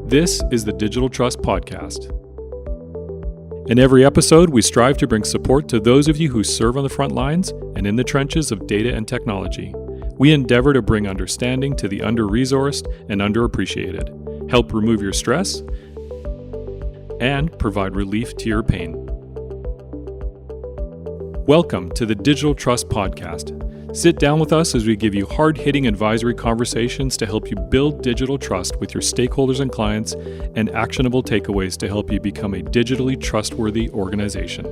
This is the Digital Trust Podcast. In every episode, we strive to bring support to those of you who serve on the front lines and in the trenches of data and technology. We endeavor to bring understanding to the under-resourced and underappreciated, help remove your stress, and provide relief to your pain. Welcome to the Digital Trust Podcast. Sit down with us as we give you hard-hitting advisory conversations to help you build digital trust with your stakeholders and clients, and actionable takeaways to help you become a digitally trustworthy organization.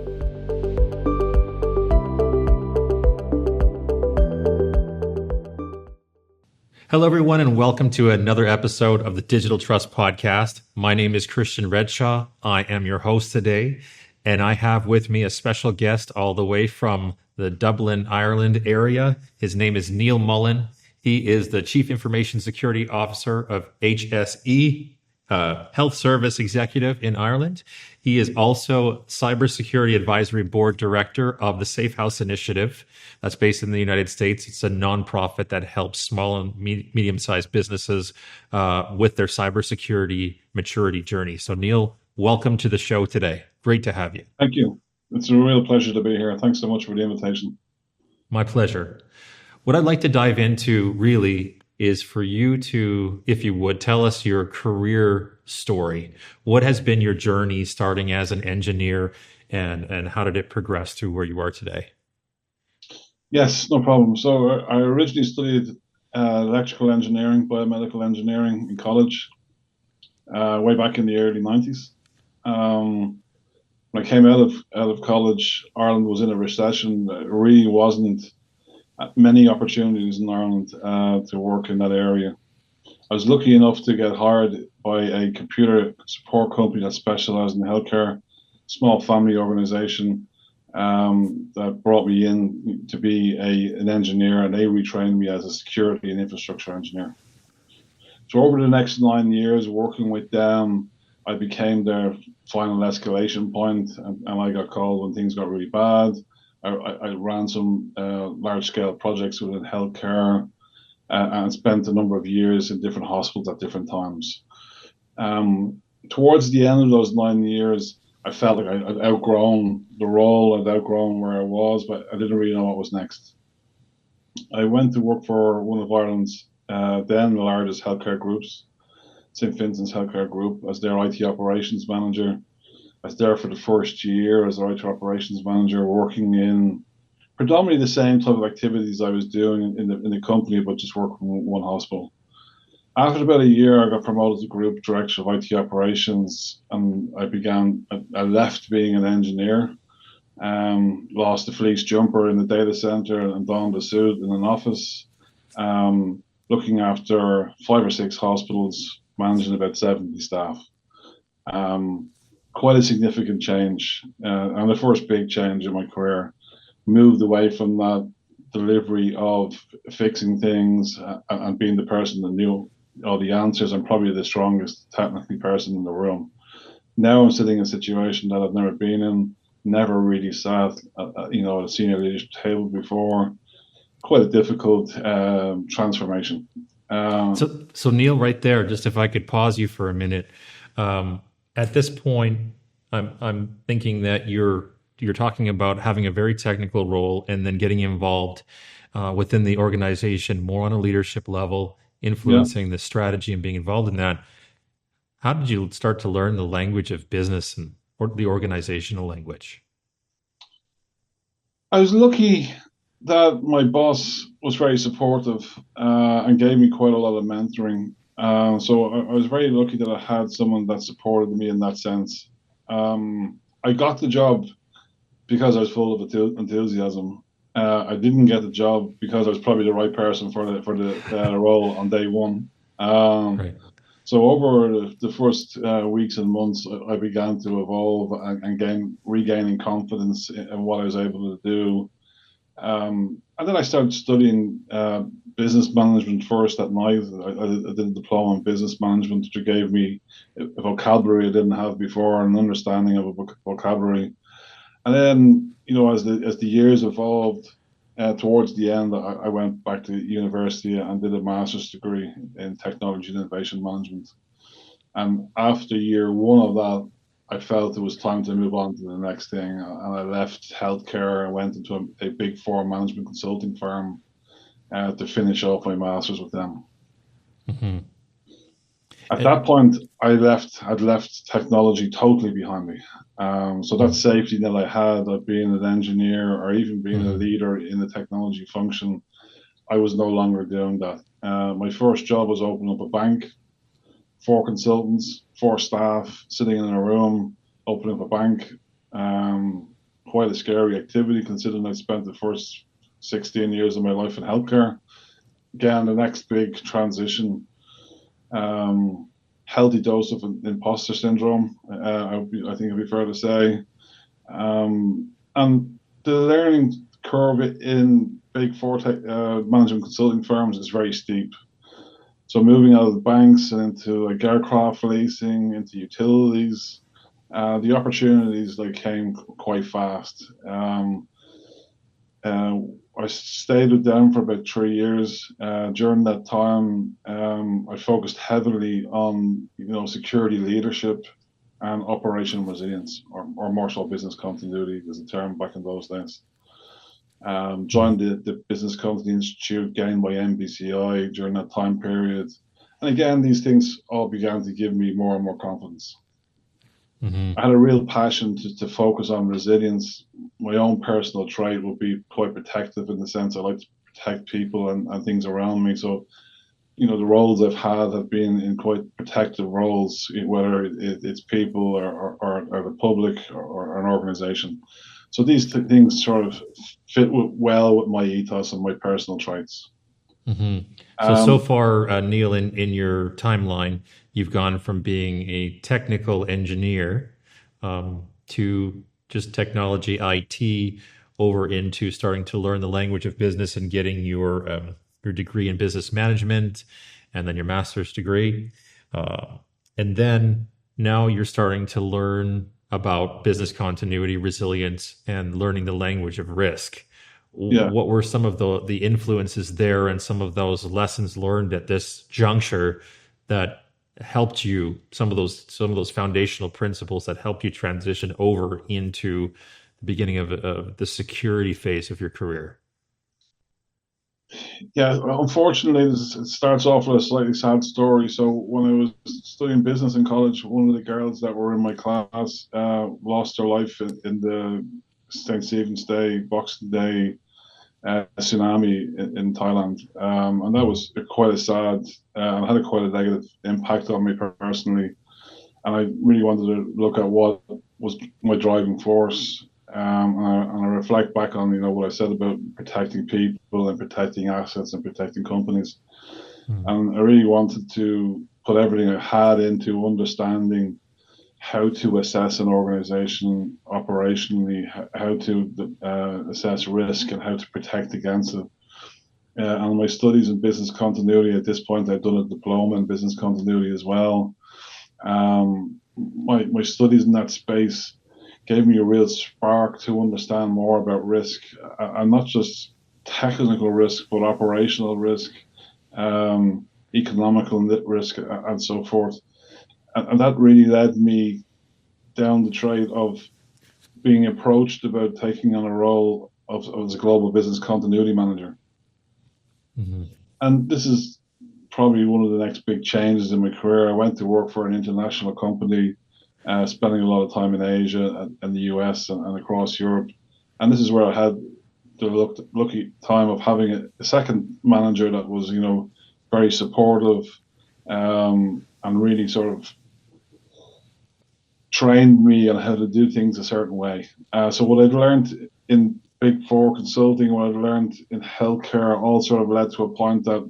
Hello, everyone, and welcome to another episode of the Digital Trust Podcast. My name is Christian Redshaw. I am your host today, and I have with me a special guest all the way from the Dublin, Ireland area. His name is Neal Mullen. He is the Chief Information Security Officer of HSE, Health Service Executive in Ireland. He is also Cybersecurity Advisory Board Director of the Safe House Initiative. That's based in the United States. It's a nonprofit that helps small and medium-sized businesses with their cybersecurity maturity journey. So Neal, welcome to the show today. Great to have you. Thank you. It's a real pleasure to be here. Thanks so much for the invitation. My pleasure. What I'd like to dive into really is for you to, if you would, tell us your career story. What has been your journey starting as an engineer, and how did it progress to where you are today? Yes, no problem. So I originally studied electrical engineering, biomedical engineering in college, way back in the early 90s. When I came out of college, Ireland was in a recession. There really wasn't many opportunities in Ireland to work in that area. I was lucky enough to get hired by a computer support company that specialized in healthcare, small family organization that brought me in to be an engineer, and they retrained me as a security and infrastructure engineer. So over the next 9 years working with them, I became their final escalation point, and I got called when things got really bad. I ran some large-scale projects within healthcare and spent a number of years in different hospitals at different times. Towards the end of those 9 years, I felt like I'd outgrown the role, I'd outgrown where I was, but I didn't really know what was next. I went to work for one of Ireland's then the largest healthcare groups, St. Vincent's Healthcare Group, as their IT operations manager. I was there for the first year as their IT operations manager, working in predominantly the same type of activities I was doing in the company, but just working in one hospital. After about a year, I got promoted to Group Director of IT Operations, and I left being an engineer, lost the fleece jumper in the data center and donned a suit in an office, looking after 5 or 6 hospitals, managing about 70 staff. Quite a significant change, and the first big change in my career. Moved away from that delivery of fixing things and being the person that knew all the answers and probably the strongest technically person in the room. Now I'm sitting in a situation that I've never been in, never really sat at a senior leadership table before. Quite a difficult transformation. So Neal, right there, just if I could pause you for a minute. At this point, I'm thinking that you're talking about having a very technical role and then getting involved within the organization more on a leadership level, influencing the strategy and being involved in that. How did you start to learn the language of business or the organizational language? I was lucky that my boss was very supportive and gave me quite a lot of mentoring. So I was very lucky that I had someone that supported me in that sense. I got the job because I was full of enthusiasm. I didn't get the job because I was probably the right person for the role on day one. Right. So over the first weeks and months, I began to evolve and regaining confidence in what I was able to do. And then I started studying business management first at night. I did a diploma in business management, which gave me a vocabulary I didn't have before, an understanding of a vocabulary. And then, as the years evolved, Towards the end, I went back to university and did a master's degree in technology and innovation management. And after year one of that, I felt it was time to move on to the next thing. And I left healthcare and went into a big four management consulting firm to finish off my master's with them. Mm-hmm. At that point, I'd left technology totally behind me. So that safety that I had of being an engineer or even being a leader in the technology function, I was no longer doing that. My first job was opening up a bank, 4 consultants, 4 staff sitting in a room, opening up a bank. Quite a scary activity considering I spent the first 16 years of my life in healthcare. Again, the next big transition, healthy dose of imposter syndrome, I think it'd be fair to say. And the learning curve in big four management consulting firms is very steep. So moving out of the banks and into like aircraft leasing, into utilities, the opportunities came quite fast. I stayed with them for about 3 years. During that time, I focused heavily on security leadership and operational resilience, or more so business continuity was the term back in those days. Joined the Business Continuity Institute gained by MBCI during that time period. And again, these things all began to give me more and more confidence. I had a real passion to focus on resilience. My own personal trait would be quite protective in the sense I like to protect people and things around me. So, the roles I've had have been in quite protective roles, whether it's people or the public or an organization. So these things sort of fit well with my ethos and my personal traits. So far, Neal, in your timeline, you've gone from being a technical engineer to just technology IT over into starting to learn the language of business and getting your degree in business management and then your master's degree. And then now you're starting to learn about business continuity, resilience, and learning the language of risk. Yeah. What were some of the influences there and some of those lessons learned at this juncture that helped you, some of those foundational principles that helped you transition over into the beginning of the security phase of your career? Yeah, unfortunately, it starts off with a slightly sad story. So when I was studying business in college, one of the girls that were in my class lost her life in the St. Stephen's Day, Boxing Day tsunami in Thailand, and that was quite a sad and had quite a negative impact on me personally. And I really wanted to look at what was my driving force. And I reflect back on what I said about protecting people and protecting assets and protecting companies. And I really wanted to put everything I had into understanding how to assess an organization operationally, how to assess risk, and how to protect against it. And my studies in business continuity, at this point, I've done a diploma in business continuity as well. My studies in that space gave me a real spark to understand more about risk, and not just technical risk, but operational risk, economical risk, and so forth. And that really led me down the trail of being approached about taking on a role as a global business continuity manager. And this is probably one of the next big changes in my career. I went to work for an international company, spending a lot of time in Asia and the US and across Europe. And this is where I had the lucky time of having a second manager that was, very supportive, and really sort of trained me on how to do things a certain way. So what I'd learned in Big Four consulting, what I'd learned in healthcare, all sort of led to a point that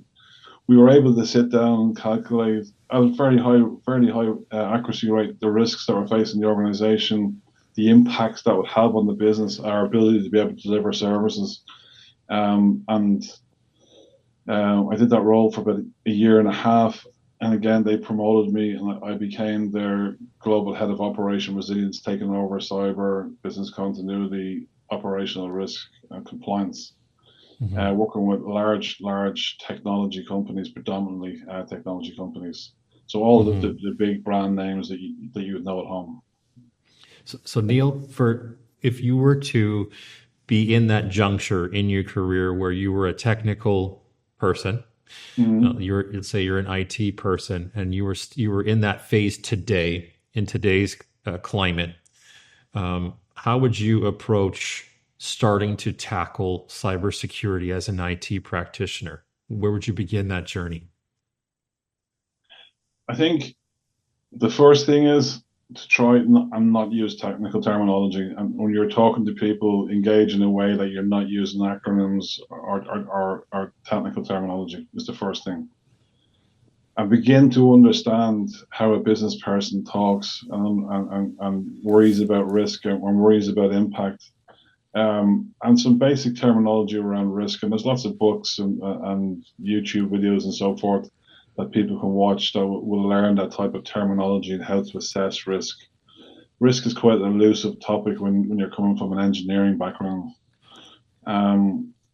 we were able to sit down and calculate at a fairly high accuracy rate the risks that we're facing the organization, the impacts that would have on the business, our ability to be able to deliver services. And I did that role for about a year and a half. And again, they promoted me and I became their global head of operation resilience, taking over cyber, business continuity, operational risk, and compliance. working with large technology companies, predominantly technology companies. So all of the big brand names that you would know at home. So Neal, if you were to be in that juncture in your career where you were a technical person, let's say you're an IT person, and you were in that phase today in today's climate, how would you approach starting to tackle cybersecurity as an IT practitioner? Where would you begin that journey? I think the first thing is to try and not use technical terminology. And when you're talking to people, engage in a way that you're not using acronyms or technical terminology is the first thing. And begin to understand how a business person talks and worries about risk and worries about impact. And some basic terminology around risk. And there's lots of books and YouTube videos and so forth that people can watch that will learn that type of terminology and how to assess risk. Risk is quite an elusive topic when you're coming from an engineering background.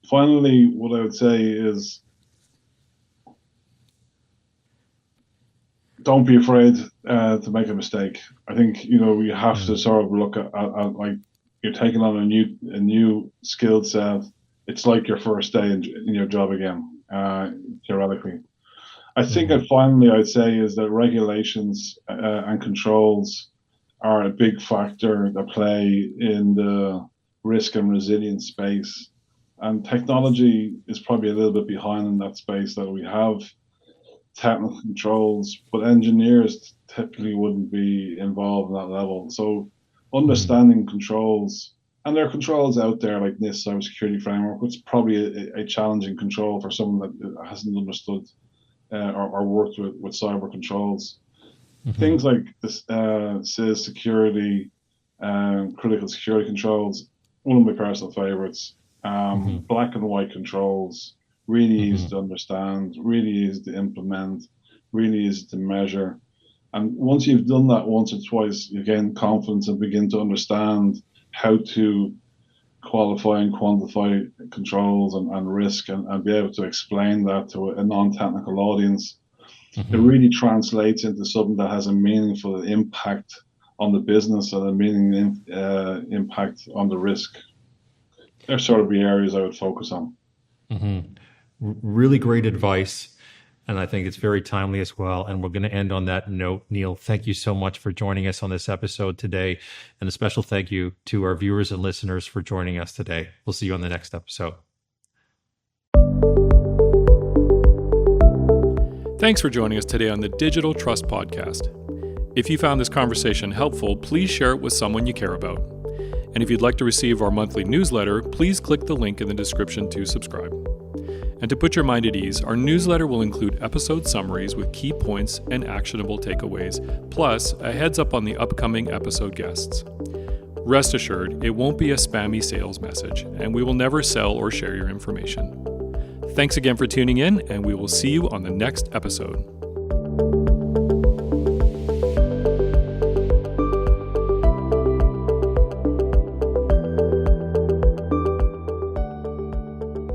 Finally, what I would say is don't be afraid to make a mistake. I think you have to sort of look at like you're taking on a new skill set. It's like your first day in your job again, theoretically. I think finally I'd say is that regulations and controls are a big factor that play in the risk and resilience space. And technology is probably a little bit behind in that space, that we have technical controls, but engineers typically wouldn't be involved in that level. So understanding controls, and there are controls out there like NIST Cybersecurity Framework, which is probably a challenging control for someone that hasn't understood or worked with cyber controls. Things like this, CISO security, critical security controls, one of my personal favorites. Black and white controls, really easy to understand, really easy to implement, really easy to measure. And once you've done that once or twice, you gain confidence and begin to understand how to qualify and quantify controls and risk and be able to explain that to a non-technical audience. It really translates into something that has a meaningful impact on the business and a meaningful impact on the risk. They're sort of the areas I would focus on. Really great advice. And I think it's very timely as well. And we're going to end on that note. Neal, thank you so much for joining us on this episode today. And a special thank you to our viewers and listeners for joining us today. We'll see you on the next episode. Thanks for joining us today on the Digital Trust Podcast. If you found this conversation helpful, please share it with someone you care about. And if you'd like to receive our monthly newsletter, please click the link in the description to subscribe. And to put your mind at ease, our newsletter will include episode summaries with key points and actionable takeaways, plus a heads up on the upcoming episode guests. Rest assured, it won't be a spammy sales message, and we will never sell or share your information. Thanks again for tuning in, and we will see you on the next episode.